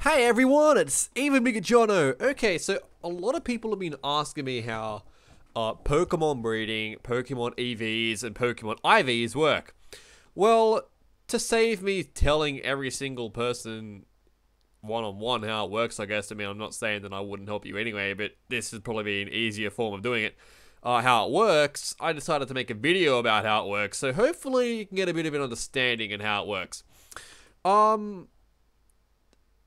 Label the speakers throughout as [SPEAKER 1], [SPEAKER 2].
[SPEAKER 1] Hey everyone, it's Even Bigger Jono. Okay, so a lot of people have been asking me how Pokemon breeding, Pokemon EVs, and Pokemon IVs work. Well, to save me telling every single person one-on-one how it works, I guess. I mean, I'm not saying that I wouldn't help you anyway, but this would probably be an easier form of doing it. How it works, I decided to make a video about how it works, so hopefully you can get a bit of an understanding in how it works. Um,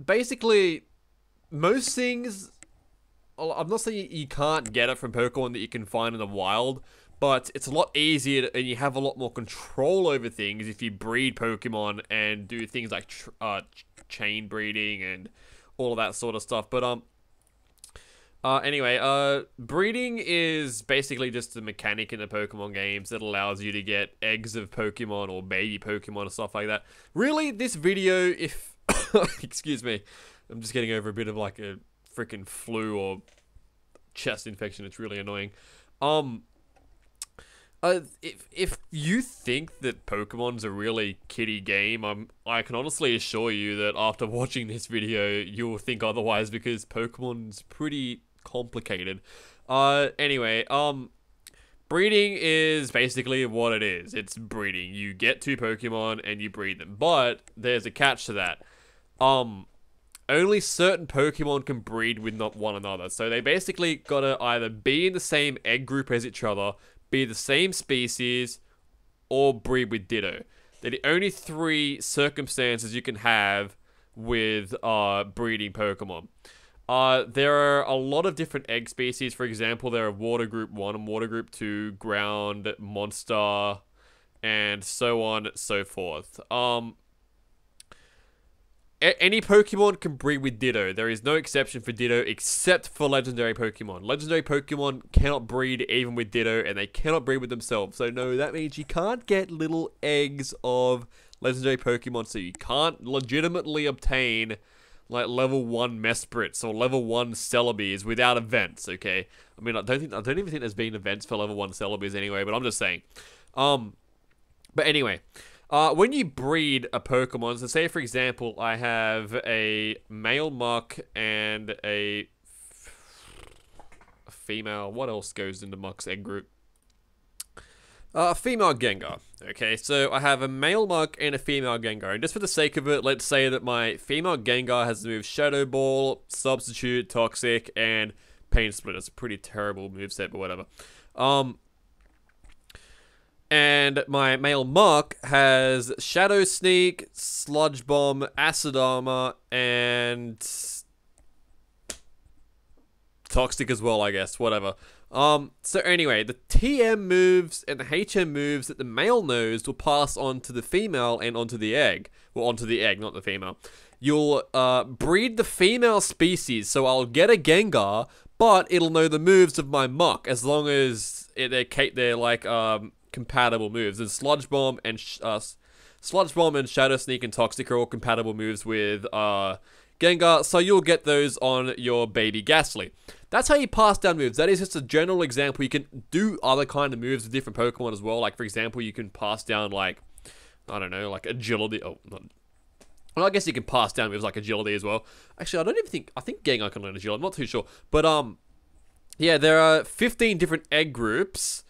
[SPEAKER 1] Basically, most things, I'm not saying you can't get it from Pokemon that you can find in the wild, but it's a lot easier and you have a lot more control over things if you breed Pokemon and do things like chain breeding and all of that sort of stuff. But anyway, breeding is basically just a mechanic in the Pokemon games that allows you to get eggs of Pokemon or baby Pokemon and stuff like that. Really, this video, if excuse me, I'm just getting over a bit of like a freaking flu or chest infection. It's really annoying. If you think that Pokemon's a really kiddie game, I can honestly assure you that after watching this video, you'll think otherwise because Pokemon's pretty complicated. Anyway, breeding is basically what it is. It's breeding. You get two Pokemon and you breed them, but there's a catch to that. Only certain Pokemon can breed with not one another. So they basically gotta either be in the same egg group as each other, be the same species, or breed with Ditto. They're the only three circumstances you can have with breeding Pokemon. There are a lot of different egg species. For example, there are Water Group 1 and Water Group 2, Ground, Monster, and so on and so forth. Any Pokemon can breed with Ditto. There is no exception for Ditto except for Legendary Pokemon. Legendary Pokemon cannot breed even with Ditto, and they cannot breed with themselves. So no, that means you can't get little eggs of Legendary Pokemon, so you can't legitimately obtain like level 1 Mesprits or level 1 Celebes without events, okay? I mean, I don't even think there's been events for level 1 Celebes anyway, but I'm just saying. But anyway, when you breed a Pokemon, so say for example, I have a male Muck and a female, what else goes into Muck's egg group? Female Gengar. Okay, so I have a male Muck and a female Gengar. And just for the sake of it, let's say that my female Gengar has the move Shadow Ball, Substitute, Toxic, and Pain Split. It's a pretty terrible moveset, but whatever. And my male Muck has Shadow Sneak, Sludge Bomb, Acid Armor, and Toxic as well, I guess. Whatever. So anyway, the TM moves and the HM moves that the male knows will pass on to the female and onto the egg. Well, onto the egg, not the female. You'll breed the female species, so I'll get a Gengar, but it'll know the moves of my Muck as long as they're like compatible moves. And Sludge Bomb and Shadow Sneak and Toxic are all compatible moves with Gengar, so you'll get those on your baby Ghastly. That's how you pass down moves. That is just a general example. You can do other kind of moves with different Pokemon as well. Like, for example, you can pass down, like, I don't know, like Agility. Oh, not... Well, I guess you can pass down moves like Agility as well. Actually, I think Gengar can learn Agility. I'm not too sure. But, yeah, there are 15 different egg groups.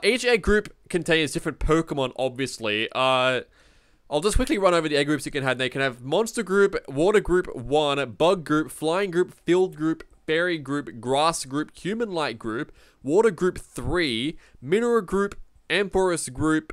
[SPEAKER 1] Each egg group contains different Pokemon, obviously. I'll just quickly run over the egg groups you can have. They can have Monster Group, Water Group 1, Bug Group, Flying Group, Field Group, Fairy Group, Grass Group, Human Light Group, Water Group 3, Mineral Group, Empress Group,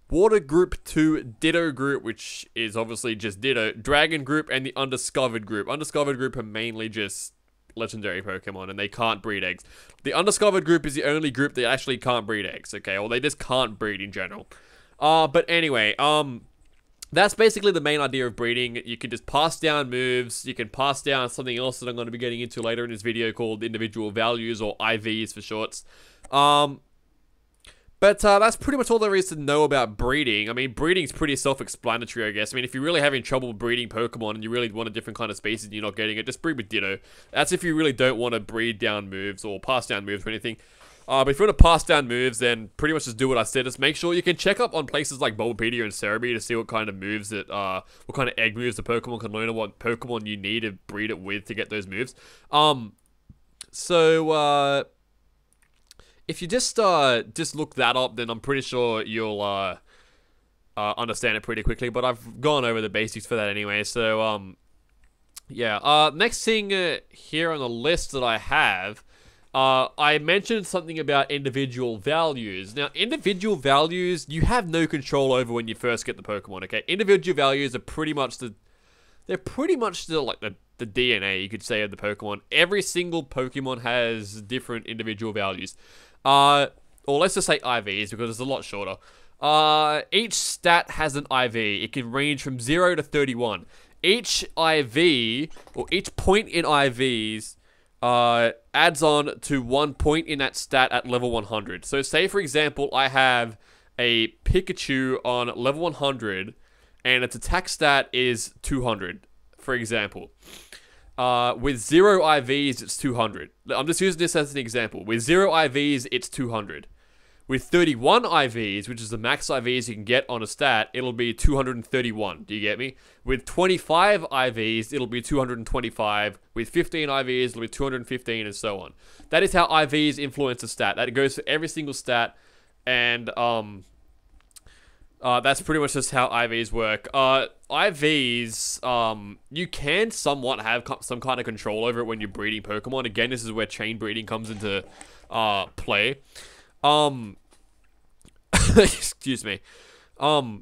[SPEAKER 1] Water Group 2, Ditto Group, which is obviously just Ditto, Dragon Group, and the Undiscovered Group. Undiscovered Group are mainly just legendary Pokemon, and they can't breed eggs. The Undiscovered Group is the only group that actually can't breed eggs, okay? Or they just can't breed in general. But anyway, that's basically the main idea of breeding. You can just pass down moves. You can pass down something else that I'm going to be getting into later in this video called individual values, or IVs for shorts. But that's pretty much all there is to know about breeding. I mean, breeding's pretty self-explanatory, I guess. I mean, if you're really having trouble breeding Pokemon and you really want a different kind of species and you're not getting it, just breed with Ditto. That's if you really don't want to breed down moves or pass down moves or anything. But if you want to pass down moves, then pretty much just do what I said. Just make sure you can check up on places like Bulbapedia and Cerebi to see what kind of moves that, what kind of egg moves the Pokemon can learn, and what Pokemon you need to breed it with to get those moves. If you just look that up, then I'm pretty sure you'll understand it pretty quickly. But I've gone over the basics for that anyway. So yeah. Next thing here on the list that I have. I mentioned something about individual values. Now, individual values, you have no control over when you first get the Pokemon, okay? Individual values are pretty much they're pretty much still like the DNA, you could say, of the Pokemon. Every single Pokemon has different individual values. Or let's just say IVs, because it's a lot shorter. Each stat has an IV. It can range from 0 to 31. Each IV, or each point in IVs, adds on to 1 point in that stat at level 100. So say, for example, I have a Pikachu on level 100 and its attack stat is 200, for example. With 0 IVs, it's 200. I'm just using this as an example. With 0 IVs, it's 200. With 31 IVs, which is the max IVs you can get on a stat, it'll be 231. Do you get me? With 25 IVs, it'll be 225. With 15 IVs, it'll be 215, and so on. That is how IVs influence a stat. That goes for every single stat, and that's pretty much just how IVs work. IVs, you can somewhat have some kind of control over it when you're breeding Pokemon. Again, this is where chain breeding comes into play. Excuse me. Oh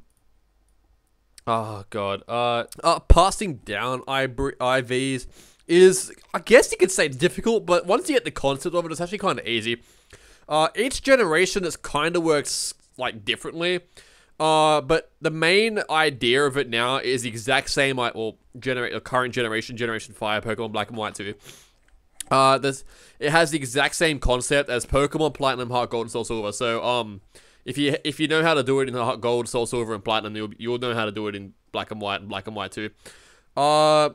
[SPEAKER 1] god. Passing down IVs is, I guess you could say, difficult, but once you get the concept of it, it's actually kind of easy. Each generation just kind of works like differently. But the main idea of it now is the exact same, like, well, current generation, Generation 5, Pokemon Black and White 2. It has the exact same concept as Pokemon Platinum, Heart Gold, and Soul Silver. So, if you know how to do it in Heart Gold, Soul Silver, and Platinum, you'll know how to do it in Black and White 2. The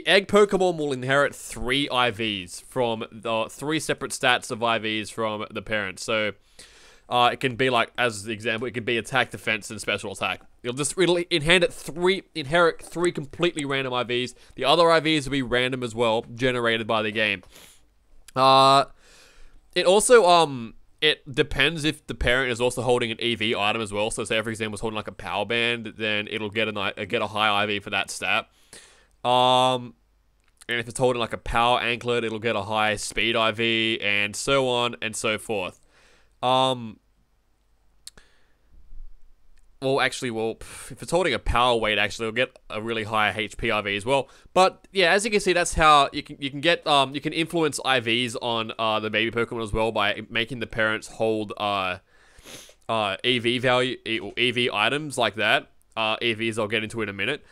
[SPEAKER 1] egg Pokemon will inherit 3 IVs from the 3 separate stats of IVs from the parents. So, it can be like, as the example, it can be attack, defense, and special attack. It'll inherit 3 completely random IVs. The other IVs will be random as well, generated by the game. It also, it depends if the parent is also holding an EV item as well. So say, for example, it's holding like a power band, then it'll get a high IV for that stat. And if it's holding like a power anklet, it'll get a high speed IV, and so on and so forth. Well, if it's holding a power weight, actually, it'll get a really high HP IV as well. But yeah, as you can see, that's how you can influence IVs on the baby Pokemon as well by making the parents hold EV value or EV items like that. EVs I'll get into in a minute.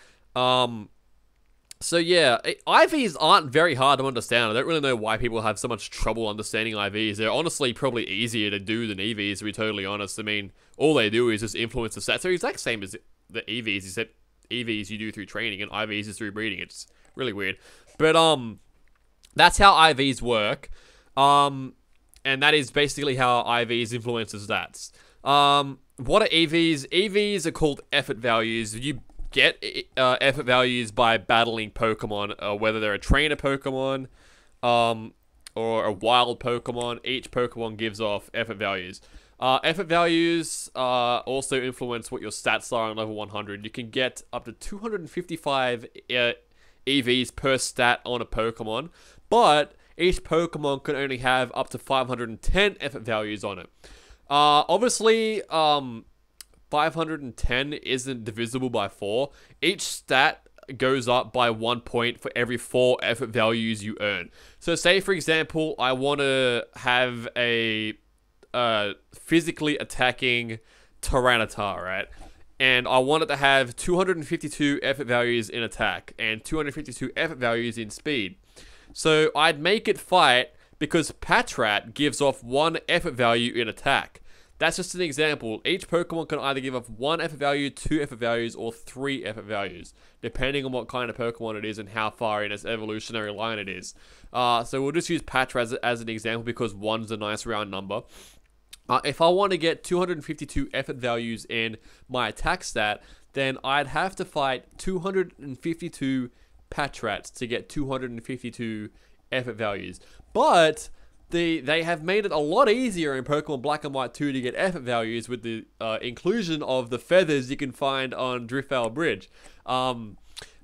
[SPEAKER 1] So yeah, IVs aren't very hard to understand. I don't really know why people have so much trouble understanding IVs. They're honestly probably easier to do than EVs, to be totally honest. I mean, all they do is just influence the stats. They're the exact same as the EVs, except EVs you do through training and IVs is through breeding. It's really weird. But that's how IVs work. And that is basically how IVs influence the stats. What are EVs? EVs are called effort values. You get effort values by battling Pokemon, whether they're a trainer Pokemon or a wild Pokemon. Each Pokemon gives off effort values. Effort values also influence what your stats are on level 100. You can get up to 255 EVs per stat on a Pokemon, but each Pokemon can only have up to 510 effort values on it. Obviously, 510 isn't divisible by 4. Each stat goes up by 1 point for every 4 effort values you earn. So say, for example, I want to have a physically attacking Tyranitar, right? And I want it to have 252 effort values in attack and 252 effort values in speed. So I'd make it fight because Patrat gives off 1 effort value in attack. That's just an example. Each Pokemon can either give off 1 effort value, 2 effort values, or 3 effort values, depending on what kind of Pokemon it is and how far in its evolutionary line it is. So we'll just use Patra as an example because 1's a nice round number. If I want to get 252 effort values in my attack stat, then I'd have to fight 252 Patrats to get 252 effort values. But they have made it a lot easier in Pokemon Black and White 2 to get effort values with the inclusion of the feathers you can find on Driftveil Bridge.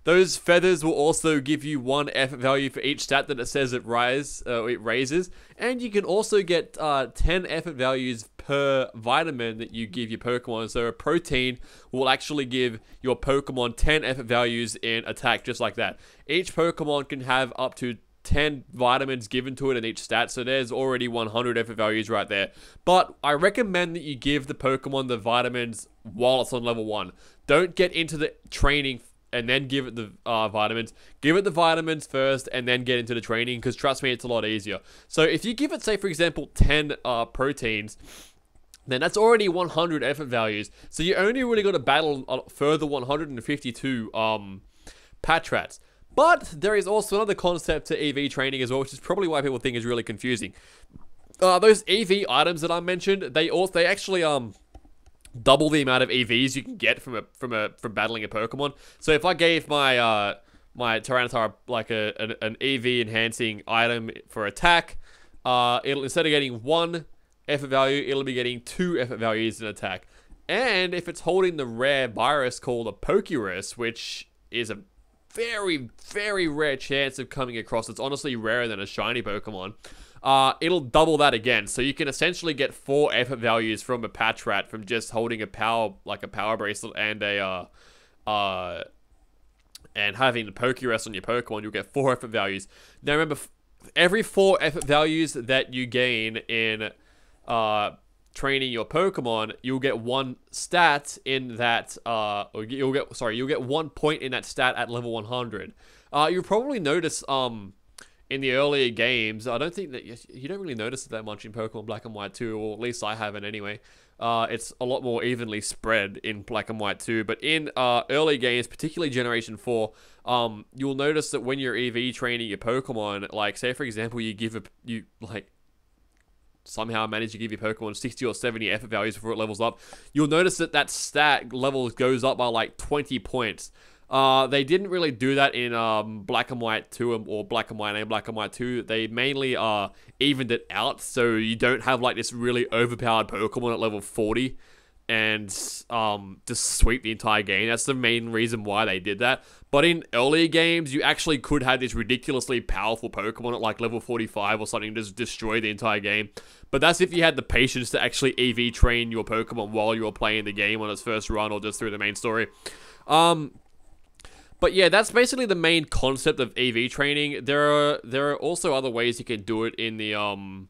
[SPEAKER 1] Those feathers will also give you 1 effort value for each stat that it says it raises. And you can also get 10 effort values per vitamin that you give your Pokemon. So a protein will actually give your Pokemon 10 effort values in attack, just like that. Each Pokemon can have up to 10 vitamins given to it in each stat, so there's already 100 effort values right there. But I recommend that you give the Pokemon the vitamins while it's on level 1. Don't get into the training and then give it the vitamins. Give it the vitamins first and then get into the training, because trust me, it's a lot easier. So if you give it, say for example, 10 proteins, then that's already 100 effort values. So you only really got to battle a further 152 Patrats. But there is also another concept to EV training as well, which is probably why people think is really confusing. Those EV items that I mentioned, they actually double the amount of EVs you can get from battling a Pokemon. So if I gave my my Tyranitar like an EV enhancing item for attack, it'll, instead of getting 1 effort value, it'll be getting 2 effort values in attack. And if it's holding the rare virus called a Pokerus, which is a very, very rare chance of coming across, it's honestly rarer than a shiny Pokemon, it'll double that again. So you can essentially get 4 effort values from a Patrat from just holding a power bracelet and a and having the Pokerus on your Pokemon. You'll get 4 effort values. Now remember, every 4 effort values that you gain in training your Pokemon, you'll get 1 stat in that, you'll get 1 point in that stat at level 100. You'll probably notice, in the earlier games, I don't think that you don't really notice it that much in Pokemon Black and White 2, or at least I haven't anyway. It's a lot more evenly spread in Black and White 2, but in early games, particularly Generation 4, you'll notice that when you're EV training your Pokemon, like say for example, somehow manage to give your Pokemon 60 or 70 effort values before it levels up, you'll notice that that stat level goes up by like 20 points. They didn't really do that in Black and White 2 or Black and White and Black and White 2. They mainly evened it out, so you don't have like this really overpowered Pokemon at level 40 and just sweep the entire game. That's the main reason why they did that. But in earlier games, you actually could have this ridiculously powerful Pokemon at like level 45 or something, just destroy the entire game. But that's if you had the patience to actually EV train your Pokemon while you were playing the game on its first run or just through the main story. But yeah, that's basically the main concept of EV training. There are also other ways you can do it in the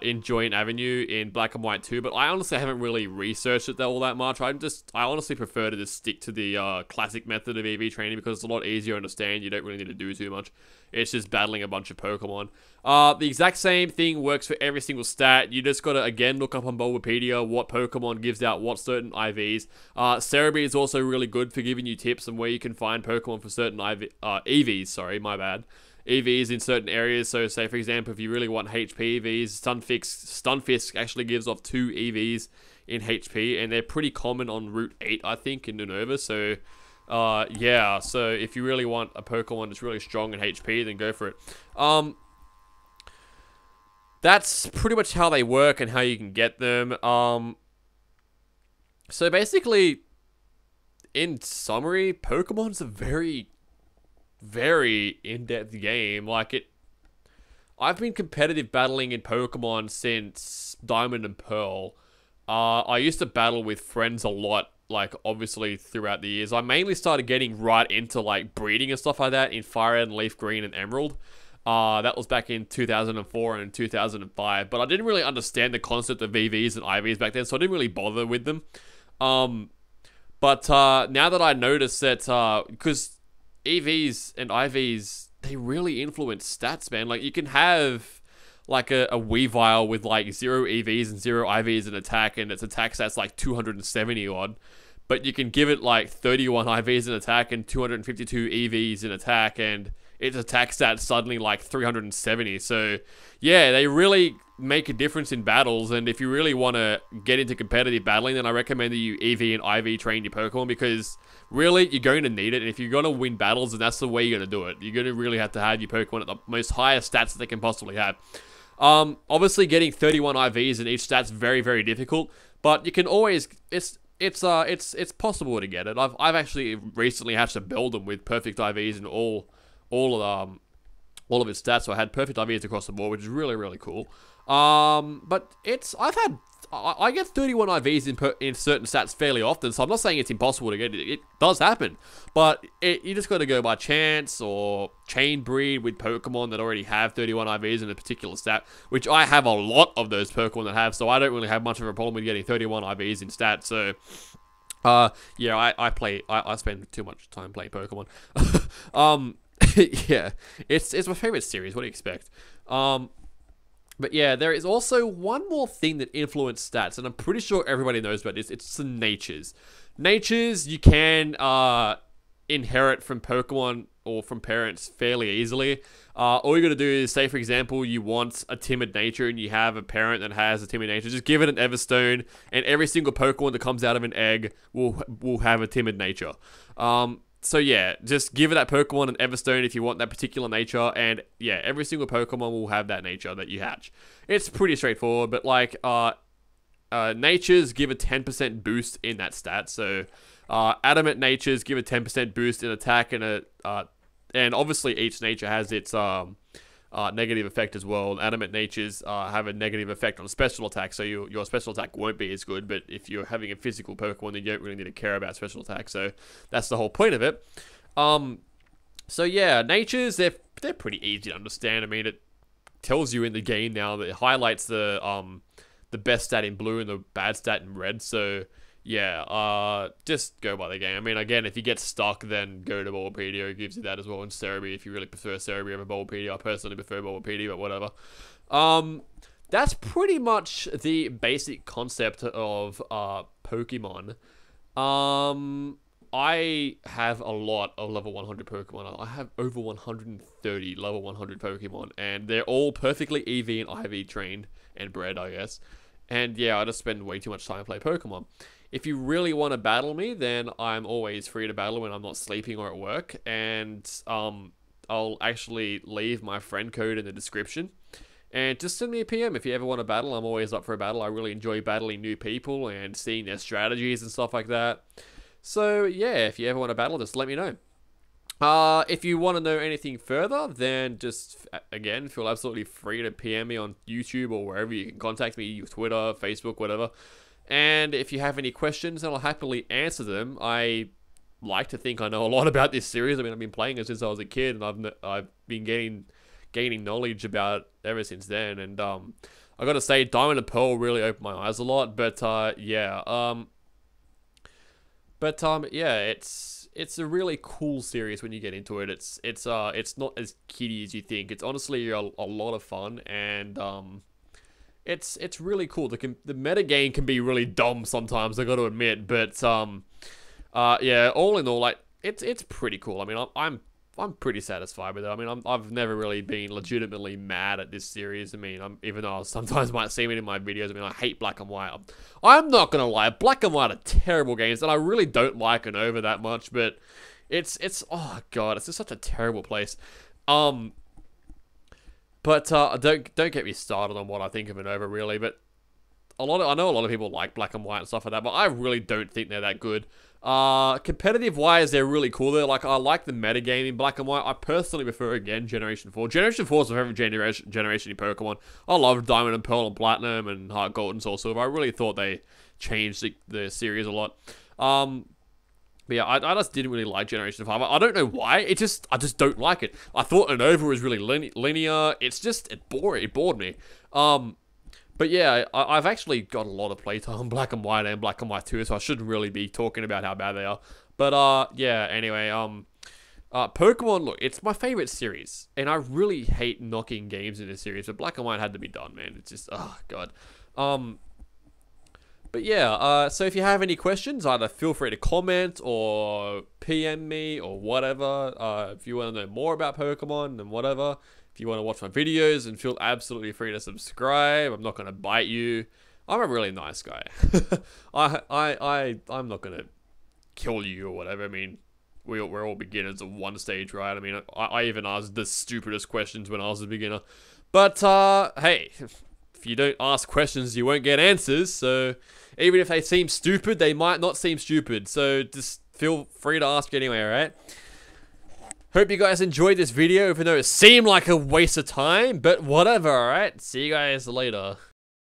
[SPEAKER 1] in Joint Avenue in Black and White 2, but I honestly haven't really researched it all that much. I honestly prefer to just stick to the classic method of EV training because it's a lot easier to understand. You don't really need to do too much. It's just battling a bunch of Pokemon. The exact same thing works for every single stat. You just gotta, again, look up on Bulbapedia what Pokemon gives out what certain IVs. Cerebi is also really good for giving you tips on where you can find Pokemon for certain EVs, sorry, my bad. EVs in certain areas. So say for example, if you really want HP EVs, Stunfisk actually gives off 2 EVs in HP, and they're pretty common on Route 8, I think, in Unova. So yeah, so if you really want a Pokemon that's really strong in HP, then go for it. That's pretty much how they work and how you can get them. So basically, in summary, Pokemon's a very in-depth game. I've been competitive battling in Pokemon since Diamond and Pearl. I used to battle with friends a lot, like obviously throughout the years. I mainly started getting right into like breeding and stuff like that in Fire Red and Leaf Green and Emerald. That was back in 2004 and 2005, but I didn't really understand the concept of VVs and IVs back then, so I didn't really bother with them. But now that I noticed that, because EVs and IVs, they really influence stats, man. Like, you can have a Weavile with like 0 EVs and 0 IVs in attack, and its attack stats like 270 odd. But you can give it like 31 IVs in attack and 252 EVs in attack, and its attack stats suddenly like 370. So yeah, they really make a difference in battles. And if you really want to get into competitive battling, then I recommend that you EV and IV train your Pokemon, because really you're going to need it. And if you're going to win battles, then that's the way you're going to do it. You're going to really have to have your Pokemon at the most highest stats that they can possibly have. Obviously getting 31 IVs in each stat's very, very difficult, but you can always, it's possible to get it. I've actually recently hatched a Beldum with perfect IVs and all of its stats, so I had perfect IVs across the board, which is really, really cool. But I get 31 IVs in certain stats fairly often, so I'm not saying it's impossible to get. It does happen, but you just got to go by chance or chain breed with Pokemon that already have 31 IVs in a particular stat, which I have a lot of those Pokemon that have, so I don't really have much of a problem with getting 31 IVs in stats. So yeah, I spend too much time playing Pokemon. Yeah, it's my favorite series. What do you expect? But yeah, there is also one more thing that influences stats, and I'm pretty sure everybody knows about this. It's the natures. Natures you can inherit from Pokemon or from parents fairly easily. All you gotta do is, say for example, you want a timid nature and you have a parent that has a timid nature. Just give it an Everstone, and every single Pokemon that comes out of an egg will have a timid nature. So yeah, just give it that Pokemon an Everstone if you want that particular nature, and yeah, every single Pokemon will have that nature that you hatch. It's pretty straightforward, but like, natures give a 10% boost in that stat, so, adamant natures give a 10% boost in attack, and and obviously each nature has its, negative effect as well. Adamant natures have a negative effect on special attack, so your special attack won't be as good, but if you're having a physical Pokemon, then you don't really need to care about special attack, so that's the whole point of it. So yeah, natures, they're pretty easy to understand. I mean, it tells you in the game now that it highlights the best stat in blue and the bad stat in red, so yeah, just go by the game. I mean, again, if you get stuck, then go to Bulbapedia. It gives you that as well, and Cerebi if you really prefer Cerebi over Bulbapedia. I personally prefer Bulbapedia, but whatever. That's pretty much the basic concept of Pokemon. I have a lot of level 100 Pokemon. I have over 130 level 100 Pokemon, and they're all perfectly EV and IV trained and bred, I guess. And yeah, I just spend way too much time playing Pokemon. If you really want to battle me, then I'm always free to battle when I'm not sleeping or at work. And I'll actually leave my friend code in the description. And just send me a PM if you ever want to battle. I'm always up for a battle. I really enjoy battling new people and seeing their strategies and stuff like that. So yeah, if you ever want to battle, just let me know. If you want to know anything further, then just, again, feel absolutely free to PM me on YouTube or wherever. You can contact me, Twitter, Facebook, whatever. And if you have any questions, then I'll happily answer them. I like to think I know a lot about this series. I mean, I've been playing it since I was a kid, and I've been gaining knowledge about it ever since then. And I gotta say, Diamond and Pearl really opened my eyes a lot. But yeah, yeah, it's a really cool series when you get into it. It's not as kiddie as you think. It's honestly a lot of fun, and it's really cool. The meta game can be really dumb sometimes, I got to admit, but yeah, all in all, like it's pretty cool. I mean, I'm pretty satisfied with it. I mean, I've never really been legitimately mad at this series. I mean, even though I sometimes might see it in my videos. I mean, I hate Black and White. I'm not gonna lie, Black and White are terrible games, and I really don't like Unova that much. But it's oh god, it's just such a terrible place. But don't get me started on what I think of Unova really. But I know a lot of people like Black and White and stuff like that, but I really don't think they're that good. Competitive wise, they're really cool. They're like, I like the meta game in Black and White. I personally prefer, again, Generation 4. Generation 4 is my favorite generation in Pokemon. I love Diamond and Pearl and Platinum and Heart Gold and Soul Silver. I really thought they changed the series a lot. But yeah, I just didn't really like Generation 5. I don't know why. I just don't like it. I thought Unova was really linear. It bored me. But yeah, I've actually got a lot of playtime on Black and White and Black and White 2, so I shouldn't really be talking about how bad they are. But yeah, anyway, Pokemon, look, it's my favorite series, and I really hate knocking games in this series, but Black and White had to be done, man. It's just, oh god. But yeah, so if you have any questions, either feel free to comment or PM me or whatever. If you want to know more about Pokemon and whatever, if you want to watch my videos, and feel absolutely free to subscribe. I'm not gonna bite you. I'm a really nice guy. I'm not gonna kill you or whatever. I mean, we're all beginners at one stage, right? I mean, I even asked the stupidest questions when I was a beginner. But hey, if you don't ask questions, you won't get answers. So even if they seem stupid, they might not seem stupid. So just feel free to ask anyway, alright? Hope you guys enjoyed this video, even though it seemed like a waste of time. But whatever, alright? See you guys later.